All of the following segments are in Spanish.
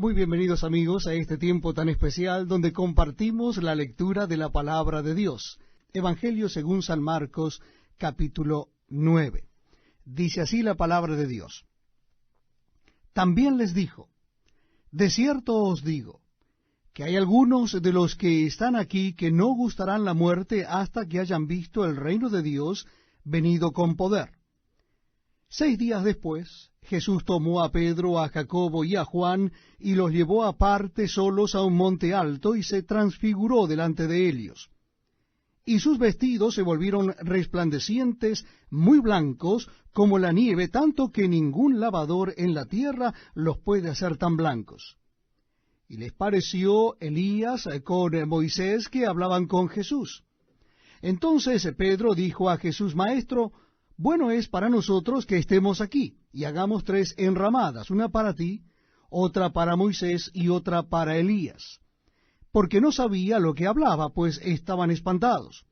Muy bienvenidos amigos a este tiempo tan especial donde compartimos la lectura de la palabra de Dios. Evangelio según San Marcos, capítulo 9. Dice así la palabra de Dios. También les dijo, de cierto os digo, que hay algunos de los que están aquí que no gustarán la muerte hasta que hayan visto el reino de Dios venido con poder. 6 días después, Jesús tomó a Pedro, a Jacobo y a Juan, y los llevó aparte solos a un monte alto, y se transfiguró delante de ellos. Y sus vestidos se volvieron resplandecientes, muy blancos, como la nieve, tanto que ningún lavador en la tierra los puede hacer tan blancos. Y les pareció Elías con Moisés que hablaban con Jesús. Entonces Pedro dijo a Jesús, Maestro, bueno es para nosotros que estemos aquí, y hagamos 3 enramadas, una para ti, otra para Moisés y otra para Elías. Porque no sabía lo que hablaba, pues estaban espantados.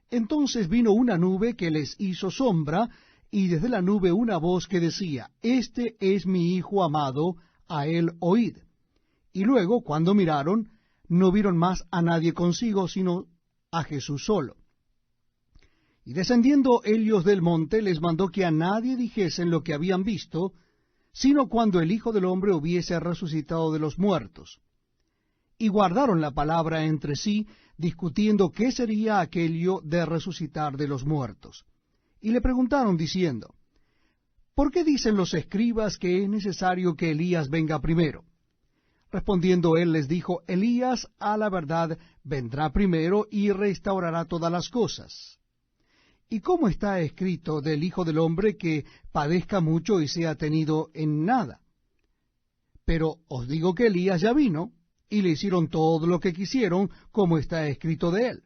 Entonces vino una nube que les hizo sombra, y desde la nube una voz que decía, Este es mi Hijo amado, a él oíd. Y luego, cuando miraron, no vieron más a nadie consigo, sino a Jesús solo. Y descendiendo ellos del monte, les mandó que a nadie dijesen lo que habían visto, sino cuando el Hijo del Hombre hubiese resucitado de los muertos. Y guardaron la palabra entre sí, discutiendo qué sería aquello de resucitar de los muertos. Y le preguntaron diciendo, ¿por qué dicen los escribas que es necesario que Elías venga primero? Respondiendo él les dijo, Elías a la verdad vendrá primero y restaurará todas las cosas. ¿Y cómo está escrito del Hijo del Hombre que padezca mucho y sea tenido en nada? Pero os digo que Elías ya vino, y le hicieron todo lo que quisieron, como está escrito de él.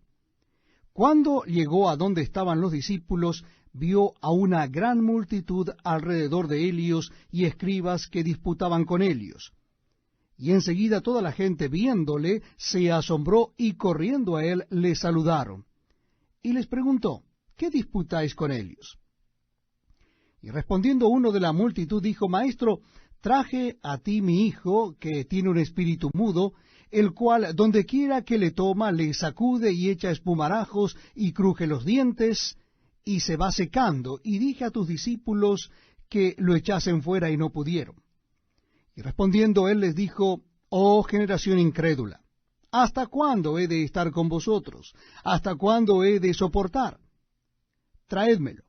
Cuando llegó a donde estaban los discípulos, vio a una gran multitud alrededor de ellos y escribas que disputaban con ellos. Y enseguida toda la gente viéndole se asombró y corriendo a él le saludaron. Y les preguntó, ¿qué disputáis con ellos? Y respondiendo uno de la multitud dijo, Maestro, traje a ti mi hijo, que tiene un espíritu mudo, el cual donde quiera que le toma, le sacude y echa espumarajos y cruje los dientes, y se va secando, y dije a tus discípulos que lo echasen fuera y no pudieron. Y respondiendo él les dijo, Oh generación incrédula, ¿hasta cuándo he de estar con vosotros? ¿Hasta cuándo he de soportar? Traédmelo.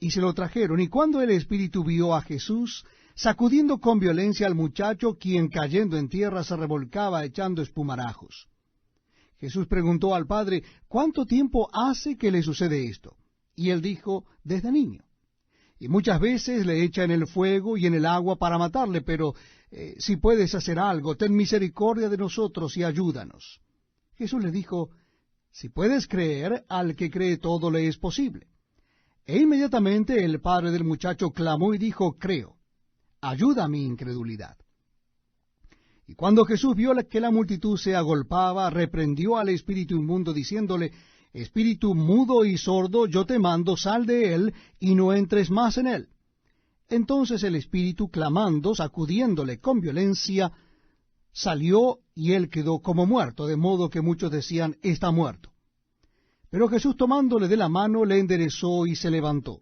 Y se lo trajeron, y cuando el espíritu vio a Jesús, sacudiendo con violencia al muchacho, quien cayendo en tierra se revolcaba echando espumarajos. Jesús preguntó al padre, ¿cuánto tiempo hace que le sucede esto? Y él dijo, desde niño. Y muchas veces le echa en el fuego y en el agua para matarle, pero si puedes hacer algo, ten misericordia de nosotros y ayúdanos. Jesús le dijo, si puedes creer, al que cree todo le es posible. E inmediatamente el padre del muchacho clamó y dijo, creo, ayuda a mi incredulidad. Y cuando Jesús vio que la multitud se agolpaba, reprendió al espíritu inmundo, diciéndole, Espíritu mudo y sordo, yo te mando, sal de él, y no entres más en él. Entonces el espíritu, clamando, sacudiéndole con violencia, salió, y él quedó como muerto, de modo que muchos decían, está muerto. Pero Jesús tomándole de la mano, le enderezó y se levantó.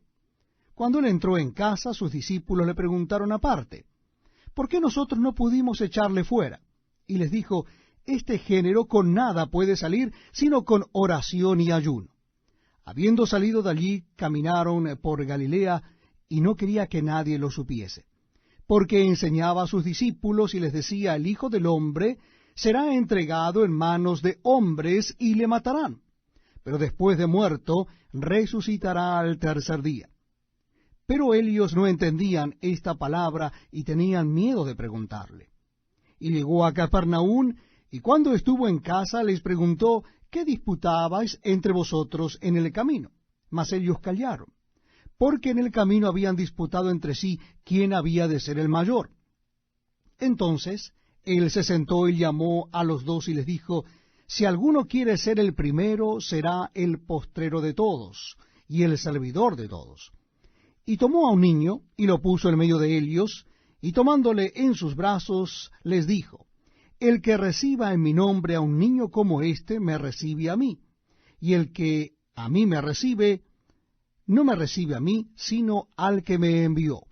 Cuando él entró en casa, sus discípulos le preguntaron aparte, ¿por qué nosotros no pudimos echarle fuera? Y les dijo, este género con nada puede salir, sino con oración y ayuno. Habiendo salido de allí, caminaron por Galilea, y no quería que nadie lo supiese, porque enseñaba a sus discípulos y les decía, el Hijo del Hombre será entregado en manos de hombres y le matarán, pero después de muerto resucitará al 3er día. Pero ellos no entendían esta palabra y tenían miedo de preguntarle. Y llegó a Capernaum, y cuando estuvo en casa les preguntó, ¿qué disputabais entre vosotros en el camino? Mas ellos callaron, porque en el camino habían disputado entre sí quién había de ser el mayor. Entonces él se sentó y llamó a los 2 y les dijo, si alguno quiere ser el primero, será el postrero de todos, y el servidor de todos. Y tomó a un niño, y lo puso en medio de ellos, y tomándole en sus brazos, les dijo, el que reciba en mi nombre a un niño como éste, me recibe a mí, y el que a mí me recibe, no me recibe a mí, sino al que me envió.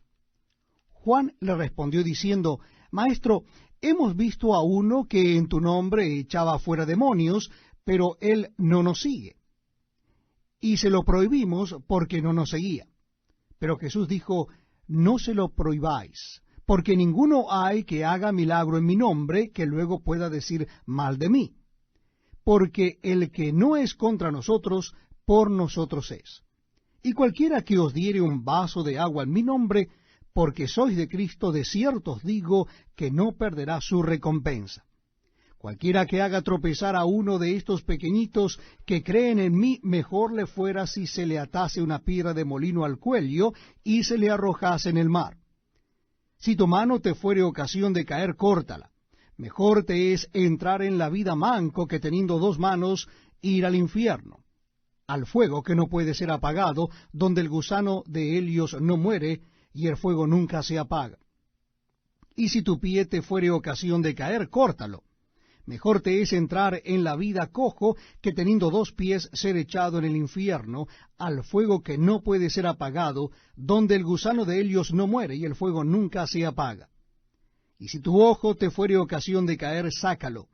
Juan le respondió diciendo, Maestro, hemos visto a uno que en tu nombre echaba fuera demonios, pero él no nos sigue. Y se lo prohibimos porque no nos seguía. Pero Jesús dijo, no se lo prohibáis, porque ninguno hay que haga milagro en mi nombre que luego pueda decir mal de mí. Porque el que no es contra nosotros, por nosotros es. Y cualquiera que os diere un vaso de agua en mi nombre, porque sois de Cristo, de cierto os digo que no perderá su recompensa. Cualquiera que haga tropezar a uno de estos pequeñitos que creen en mí, mejor le fuera si se le atase una piedra de molino al cuello y se le arrojase en el mar. Si tu mano te fuere ocasión de caer, córtala. Mejor te es entrar en la vida manco que teniendo dos manos ir al infierno, al fuego que no puede ser apagado, donde el gusano de Helios no muere y el fuego nunca se apaga. Y si tu pie te fuere ocasión de caer, córtalo. Mejor te es entrar en la vida cojo que teniendo dos pies ser echado en el infierno, al fuego que no puede ser apagado, donde el gusano de Helios no muere y el fuego nunca se apaga. Y si tu ojo te fuere ocasión de caer, sácalo.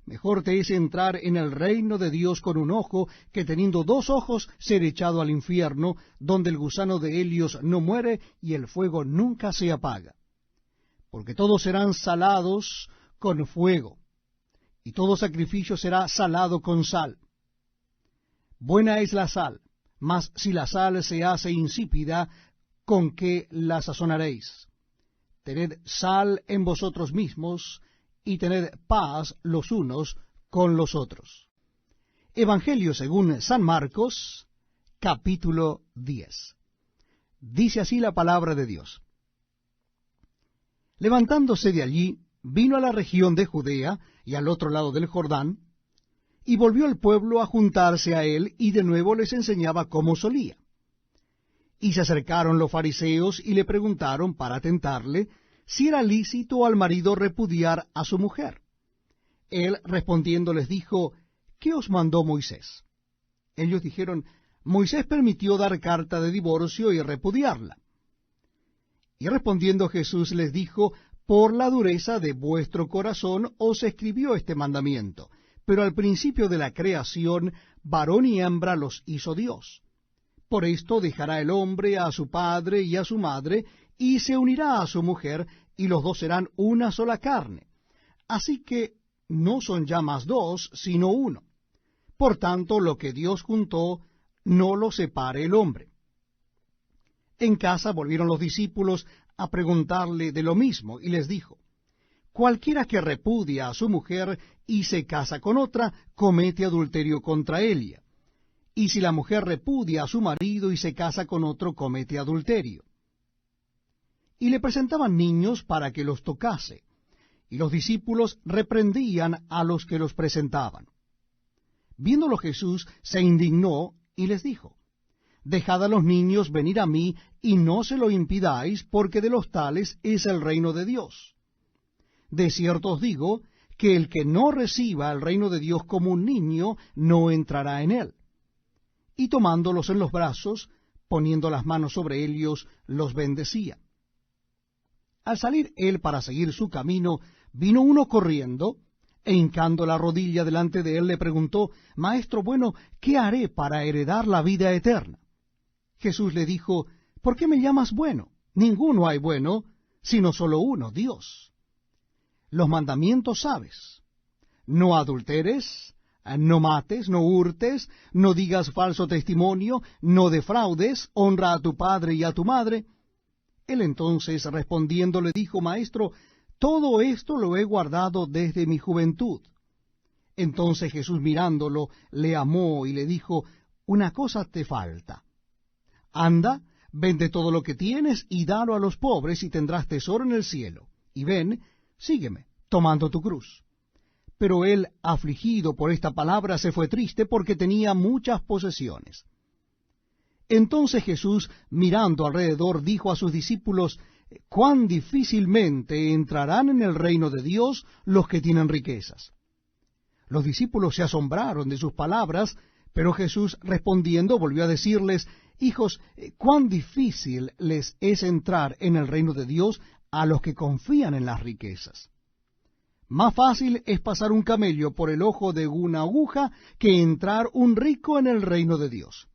Mejor te es entrar en el reino de Dios con un ojo que teniendo dos ojos ser echado al infierno, donde el gusano de Helios no muere y el fuego nunca se apaga. Porque todos serán salados con fuego, y todo sacrificio será salado con sal. Buena es la sal, mas si la sal se hace insípida, ¿con qué la sazonaréis? Tened sal en vosotros mismos, y tened paz los unos con los otros. Evangelio según San Marcos, capítulo 10. Dice así la palabra de Dios. Levantándose de allí, vino a la región de Judea y al otro lado del Jordán, y volvió el pueblo a juntarse a él, y de nuevo les enseñaba como solía. Y se acercaron los fariseos y le preguntaron para tentarle si era lícito al marido repudiar a su mujer. Él respondiendo les dijo, ¿qué os mandó Moisés? Ellos dijeron, Moisés permitió dar carta de divorcio y repudiarla. Y respondiendo Jesús les dijo, por la dureza de vuestro corazón os escribió este mandamiento, pero al principio de la creación, varón y hembra los hizo Dios. Por esto dejará el hombre a su padre y a su madre, y se unirá a su mujer, y los dos serán una sola carne. Así que no son ya más dos, sino uno. Por tanto, lo que Dios juntó, no lo separe el hombre. En casa volvieron los discípulos a preguntarle de lo mismo, y les dijo, cualquiera que repudia a su mujer y se casa con otra, comete adulterio contra ella. Y si la mujer repudia a su marido y se casa con otro, comete adulterio. Y le presentaban niños para que los tocase, y los discípulos reprendían a los que los presentaban. Viéndolo Jesús, se indignó y les dijo, dejad a los niños venir a mí, y no se lo impidáis, porque de los tales es el reino de Dios. De cierto os digo, que el que no reciba el reino de Dios como un niño, no entrará en él. Y tomándolos en los brazos, poniendo las manos sobre ellos, los bendecía. Al salir él para seguir su camino, vino uno corriendo, e hincando la rodilla delante de él, le preguntó, Maestro bueno, ¿qué haré para heredar la vida eterna? Jesús le dijo, ¿por qué me llamas bueno? Ninguno hay bueno, sino solo uno, Dios. Los mandamientos sabes. No adulteres, no mates, no hurtes, no digas falso testimonio, no defraudes, honra a tu padre y a tu madre. Él entonces respondiendo le dijo, Maestro, todo esto lo he guardado desde mi juventud. Entonces Jesús mirándolo, le amó y le dijo, una cosa te falta. Anda, vende todo lo que tienes y dalo a los pobres y tendrás tesoro en el cielo. Y ven, sígueme, tomando tu cruz. Pero él, afligido por esta palabra, se fue triste porque tenía muchas posesiones. Entonces Jesús, mirando alrededor, dijo a sus discípulos, cuán difícilmente entrarán en el reino de Dios los que tienen riquezas. Los discípulos se asombraron de sus palabras, pero Jesús respondiendo volvió a decirles: hijos, cuán difícil les es entrar en el reino de Dios a los que confían en las riquezas. Más fácil es pasar un camello por el ojo de una aguja que entrar un rico en el reino de Dios.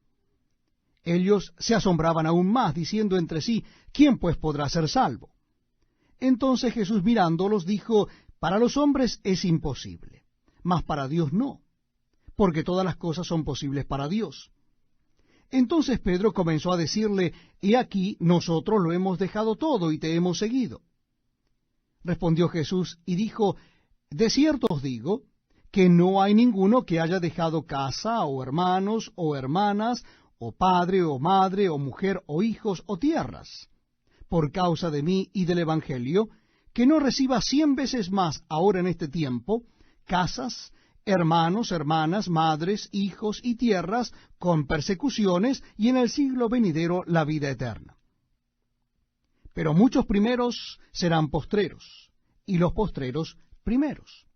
Ellos se asombraban aún más, diciendo entre sí: ¿quién pues podrá ser salvo? Entonces Jesús mirándolos dijo: para los hombres es imposible, mas para Dios no, porque todas las cosas son posibles para Dios. Entonces Pedro comenzó a decirle: he aquí, nosotros lo hemos dejado todo y te hemos seguido. Respondió Jesús y dijo: de cierto os digo, que no hay ninguno que haya dejado casa, o hermanos, o hermanas, o padre, o madre, o mujer, o hijos, o tierras, por causa de mí y del Evangelio, que no reciba 100 veces más ahora en este tiempo, casas, hermanos, hermanas, madres, hijos y tierras, con persecuciones, y en el siglo venidero la vida eterna. Pero muchos primeros serán postreros, y los postreros primeros.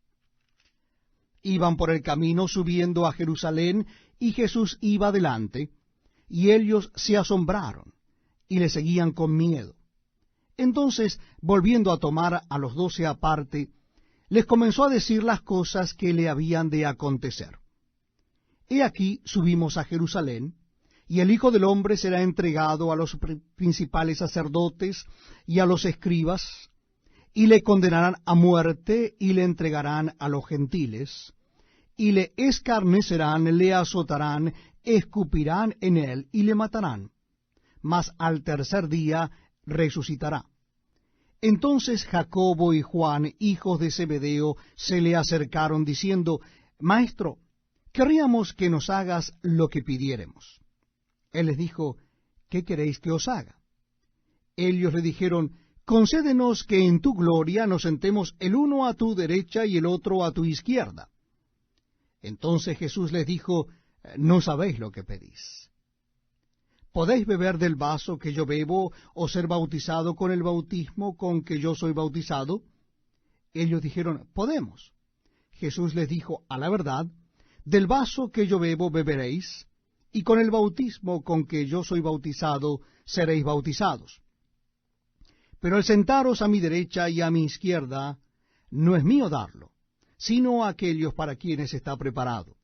Iban por el camino subiendo a Jerusalén, y Jesús iba delante, y ellos se asombraron, y le seguían con miedo. Entonces, volviendo a tomar a los 12 aparte, les comenzó a decir las cosas que le habían de acontecer. He aquí subimos a Jerusalén, y el Hijo del Hombre será entregado a los principales sacerdotes y a los escribas, y le condenarán a muerte, y le entregarán a los gentiles, y le escarnecerán, le azotarán, escupirán en él, y le matarán. Mas al tercer día resucitará. Entonces Jacobo y Juan, hijos de Zebedeo, se le acercaron, diciendo: Maestro, querríamos que nos hagas lo que pidiéremos. Él les dijo: ¿qué queréis que os haga? Ellos le dijeron: concédenos que en tu gloria nos sentemos el uno a tu derecha y el otro a tu izquierda. Entonces Jesús les dijo: no sabéis lo que pedís. ¿Podéis beber del vaso que yo bebo, o ser bautizado con el bautismo con que yo soy bautizado? Ellos dijeron: podemos. Jesús les dijo: a la verdad, del vaso que yo bebo beberéis, y con el bautismo con que yo soy bautizado seréis bautizados. Pero el sentaros a mi derecha y a mi izquierda no es mío darlo, sino a aquellos para quienes está preparado.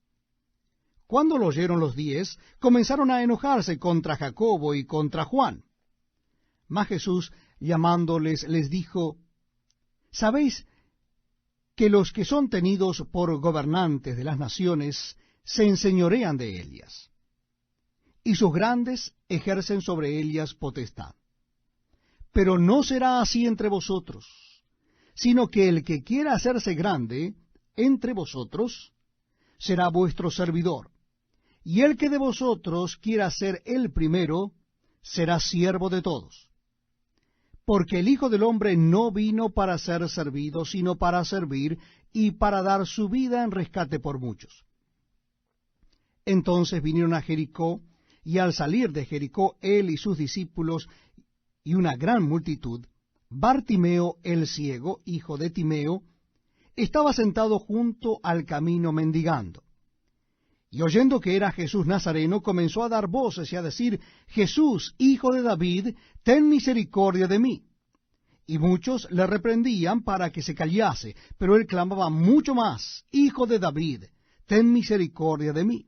Cuando lo oyeron los 10, comenzaron a enojarse contra Jacobo y contra Juan. Mas Jesús, llamándoles, les dijo: ¿sabéis que los que son tenidos por gobernantes de las naciones se enseñorean de ellas, y sus grandes ejercen sobre ellas potestad? Pero no será así entre vosotros, sino que el que quiera hacerse grande entre vosotros será vuestro servidor, y el que de vosotros quiera ser el primero será siervo de todos. Porque el Hijo del Hombre no vino para ser servido, sino para servir, y para dar su vida en rescate por muchos. Entonces vinieron a Jericó, y al salir de Jericó él y sus discípulos y una gran multitud, Bartimeo el ciego, hijo de Timeo, estaba sentado junto al camino mendigando. Y oyendo que era Jesús Nazareno, comenzó a dar voces y a decir: Jesús, hijo de David, ten misericordia de mí. Y muchos le reprendían para que se callase, pero él clamaba mucho más: Hijo de David, ten misericordia de mí.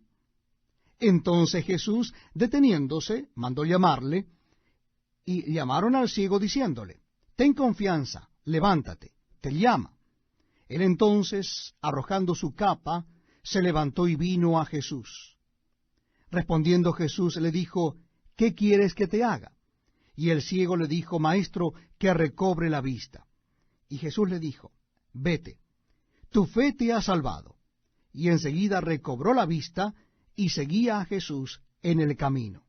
Entonces Jesús, deteniéndose, mandó llamarle, y llamaron al ciego diciéndole: ten confianza, levántate, te llama. Él entonces, arrojando su capa, se levantó y vino a Jesús. Respondiendo Jesús le dijo: ¿qué quieres que te haga? Y el ciego le dijo: Maestro, que recobre la vista. Y Jesús le dijo: vete, tu fe te ha salvado. Y enseguida recobró la vista y seguía a Jesús en el camino.